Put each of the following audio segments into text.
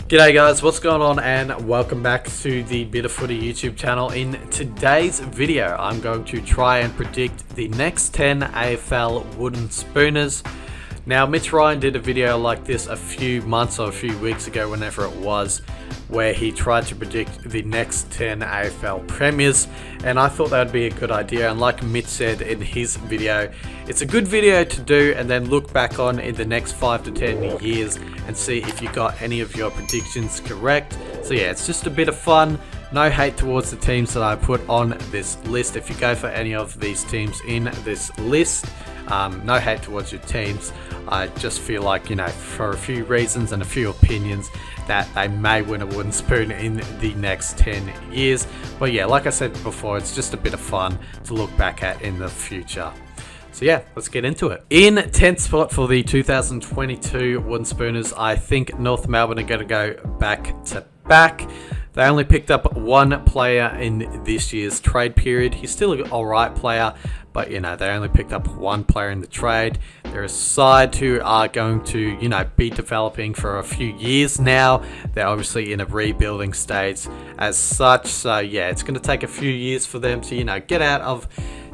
G'day guys, what's going on and welcome back to the Bit of Footy YouTube channel. In today's video, I'm going to try and predict the next 10 AFL wooden spooners. Now, Mitch Ryan did a video like this a few months or a few weeks ago, whenever it was, where he tried to predict the next 10 AFL premiers, and I thought that would be a good idea. And like Mitch said in his video, it's a good video to do and then look back on in the next 5 to 10 years and see if you got any of your predictions correct. So yeah, it's just a bit of fun. No hate towards the teams that I put on this list. If you go for any of these teams in this list, no hate towards your teams. I just feel like, for a few reasons and a few opinions, that they may win a wooden spoon in the next 10 years. But yeah, like I said before, it's just a bit of fun to look back at in the future. So yeah, let's get into it. In 10th spot for the 2022 wooden spooners, I think North Melbourne are going to go back to back. They only picked up one player in this year's trade period. He's still an alright player, but they only picked up one player in the trade. They're a side who are going to, be developing for a few years now. They're obviously in a rebuilding stage as such. So yeah, it's going to take a few years for them to, get out of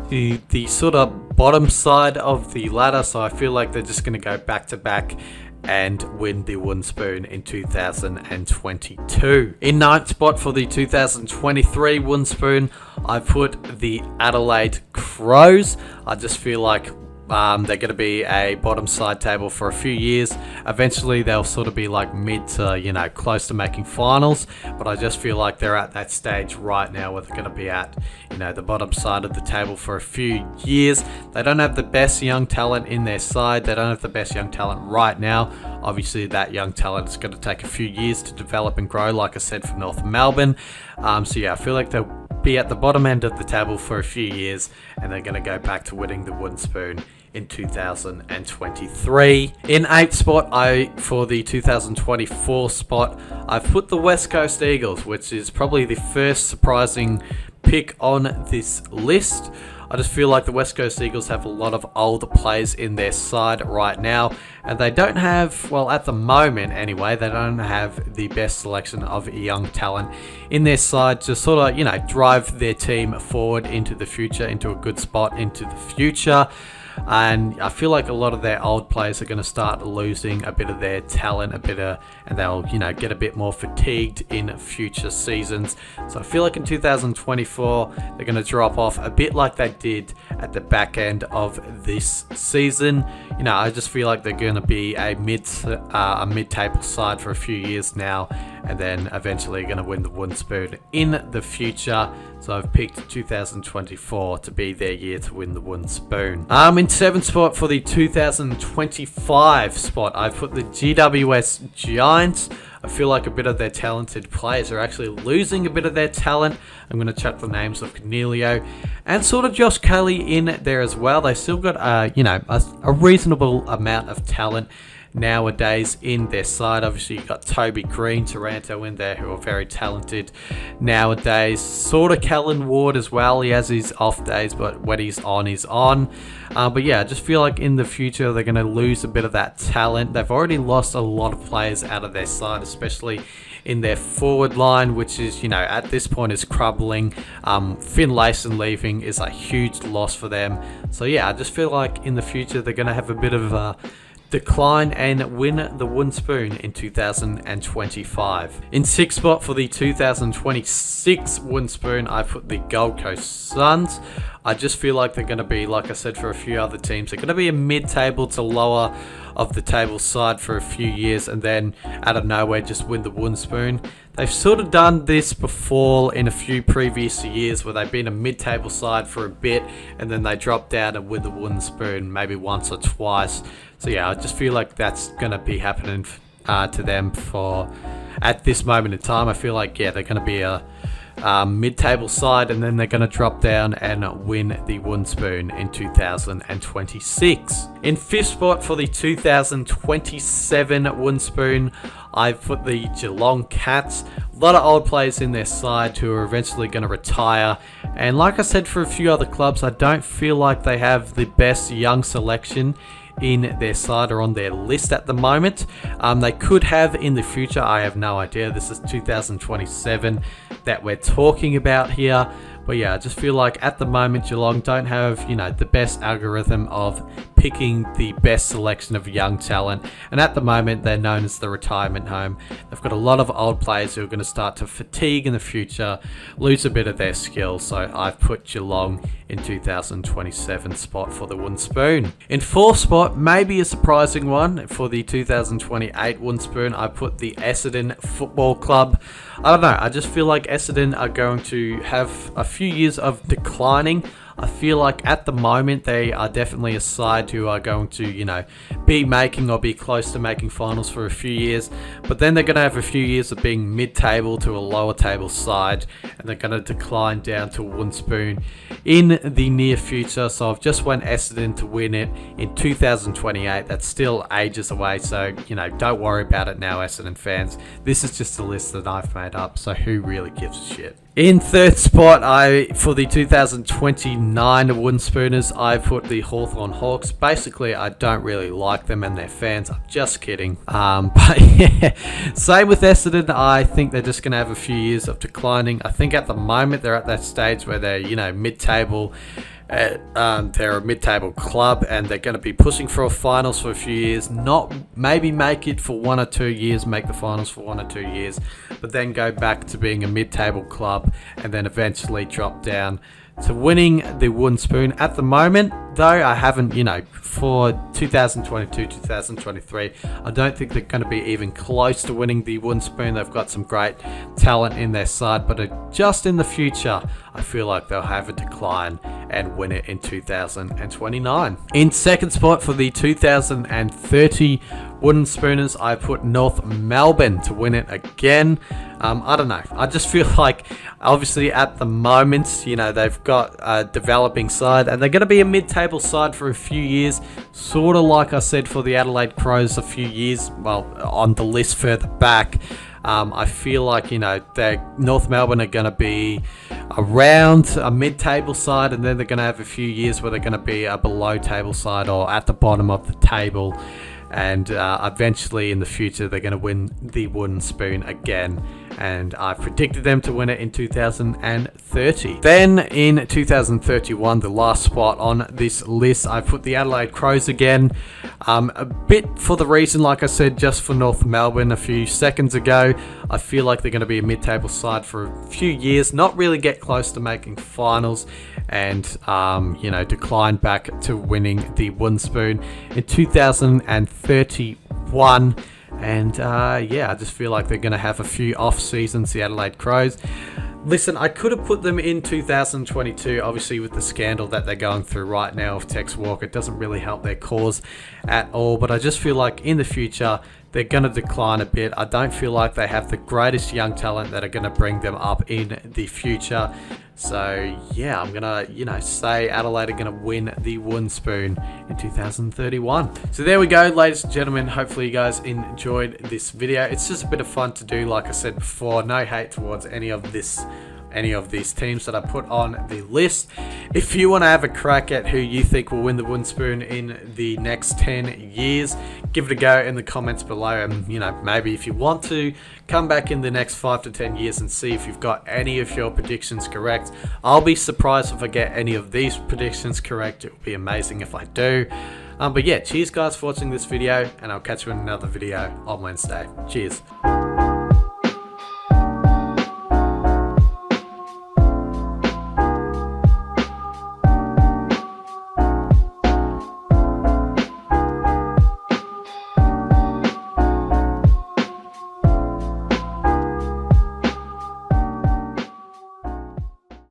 the sort of bottom side of the ladder. So I feel like they're just going to go back to back and win the wooden spoon in 2022. In 9th spot for the 2023 wooden spoon, I put the Adelaide Crows. I just feel like they're going to be a bottom side table for a few years. Eventually they'll sort of be like mid to, close to making finals, but I just feel like they're at that stage right now where they're going to be at, the bottom side of the table for a few years. They don't have the best young talent in their side. They don't have the best young talent right now. Obviously that young talent is going to take a few years to develop and grow, like I said, for North Melbourne. So yeah, I feel like they'll be at the bottom end of the table for a few years, and they're going to go back to winning the wooden spoon in 2023. In 8th spot, for the 2024 spot, I've put the West Coast Eagles, which is probably the first surprising pick on this list. I just feel like the West Coast Eagles have a lot of older players in their side right now, and they don't have, well, at the moment anyway, they don't have the best selection of young talent in their side to sort of, drive their team forward into the future, into a good spot into the future. And I feel like a lot of their old players are going to start losing a bit of their talent, and they'll, get a bit more fatigued in future seasons. So I feel like in 2024, they're going to drop off a bit like they did at the back end of this season. I just feel like they're going to be a mid-table side for a few years now, and then eventually going to win the wooden spoon in the future. So I've picked 2024 to be their year to win the wooden spoon. In 7th spot for the 2025 spot, I've put the GWS Giants. I feel like a bit of their talented players are actually losing a bit of their talent. I'm going to chuck the names of Cornelio and sort of Josh Kelly in there as well. They still got, a reasonable amount of talent nowadays in their side. Obviously you've got Toby Green, Taranto in there, who are very talented nowadays. Sort of Kellen Ward as well. He has his off days, but when he's on, he's on. But yeah, I just feel like in the future they're going to lose a bit of that talent. They've already lost a lot of players out of their side, especially in their forward line, which is, at this point is crumbling. Finn Layson leaving is a huge loss for them. So yeah, I just feel like in the future they're going to have a bit of a decline and win the wooden spoon in 2025. In 6th spot for the 2026 wooden spoon, I put the Gold Coast Suns. I just feel like they're going to be, like I said, for a few other teams, they're going to be a mid-table to lower of the table side for a few years, and then out of nowhere just win the wooden spoon. They've sort of done this before in a few previous years, where they've been a mid-table side for a bit and then they drop down and win the wooden spoon maybe once or twice. So yeah, I just feel like that's going to be happening to them at this moment in time. I feel like, yeah, they're going to be a mid-table side, and then they're going to drop down and win the wooden spoon in 2026. In 5th spot for the 2027 wooden spoon, I've put the Geelong Cats. A lot of old players in their side who are eventually going to retire, and like I said for a few other clubs, I don't feel like they have the best young selection in their side or on their list at the moment. They could have in the future, I have no idea. This is 2027 that we're talking about here. But yeah, I just feel like at the moment Geelong don't have, the best algorithm of picking the best selection of young talent. And at the moment, they're known as the retirement home. They've got a lot of old players who are going to start to fatigue in the future, lose a bit of their skill. So I've put Geelong in 2027 spot for the Wooden Spoon. In fourth spot, maybe a surprising one for the 2028 Wooden Spoon, I put the Essendon Football Club. I don't know, I just feel like Essendon are going to have a few years of declining. I feel like at the moment they are definitely a side who are going to, be making or be close to making finals for a few years. But then they're going to have a few years of being mid-table to a lower table side. And they're going to decline down to Wooden Spoon in the near future. So I've just went Essendon to win it in 2028. That's still ages away. So, don't worry about it now, Essendon fans. This is just a list that I've made up. So who really gives a shit? In third spot, for the 2029 Wooden Spooners, I put the Hawthorn Hawks. Basically, I don't really like them and their fans. I'm just kidding. But yeah, same with Essendon. I think they're just going to have a few years of declining. I think at the moment they're at that stage where they're, mid-table. They're a mid-table club and they're going to be pushing for a finals for a few years, maybe make it for 1 or 2 years, make the finals for 1 or 2 years, but then go back to being a mid-table club and then eventually drop down to winning the Wooden Spoon. At the moment, though, I haven't, for 2022, 2023, I don't think they're going to be even close to winning the Wooden Spoon. They've got some great talent in their side, but just in the future, I feel like they'll have a decline and win it in 2029. In second spot for the 2030 Wooden Spooners, I put North Melbourne to win it again. I don't know. I just feel like, obviously, at the moment, they've got a developing side and they're going to be a mid-table side for a few years. Sort of like I said for the Adelaide Crows a few years, on the list further back. I feel like, North Melbourne are going to be around a mid-table side and then they're going to have a few years where they're going to be a below-table side or at the bottom of the table. And eventually in the future, they're going to win the Wooden Spoon again. And I predicted them to win it in 2030. Then in 2031, the last spot on this list, I put the Adelaide Crows again. A bit for the reason, like I said, just for North Melbourne a few seconds ago. I feel like they're going to be a mid-table side for a few years, not really get close to making finals, and decline back to winning the Wooden Spoon in 2031. And I just feel like they're going to have a few off seasons, the Adelaide Crows. Listen, I could have put them in 2022, obviously with the scandal that they're going through right now of Tex Walker. It doesn't really help their cause at all, but I just feel like in the future, they're going to decline a bit. I don't feel like they have the greatest young talent that are going to bring them up in the future. So yeah, I'm gonna say Adelaide are gonna win the Wooden Spoon in 2031. So there we go, ladies and gentlemen. Hopefully you guys enjoyed this video. It's just a bit of fun to do. Like I said before, no hate towards any of these teams that I put on the list. If you want to have a crack at who you think will win the Wooden Spoon in the next 10 years, give it a go in the comments below. And maybe if you want to, come back in the next 5 to 10 years and see if you've got any of your predictions correct. I'll be surprised if I get any of these predictions correct. It would be amazing if I do. But yeah, cheers guys for watching this video, and I'll catch you in another video on Wednesday. Cheers.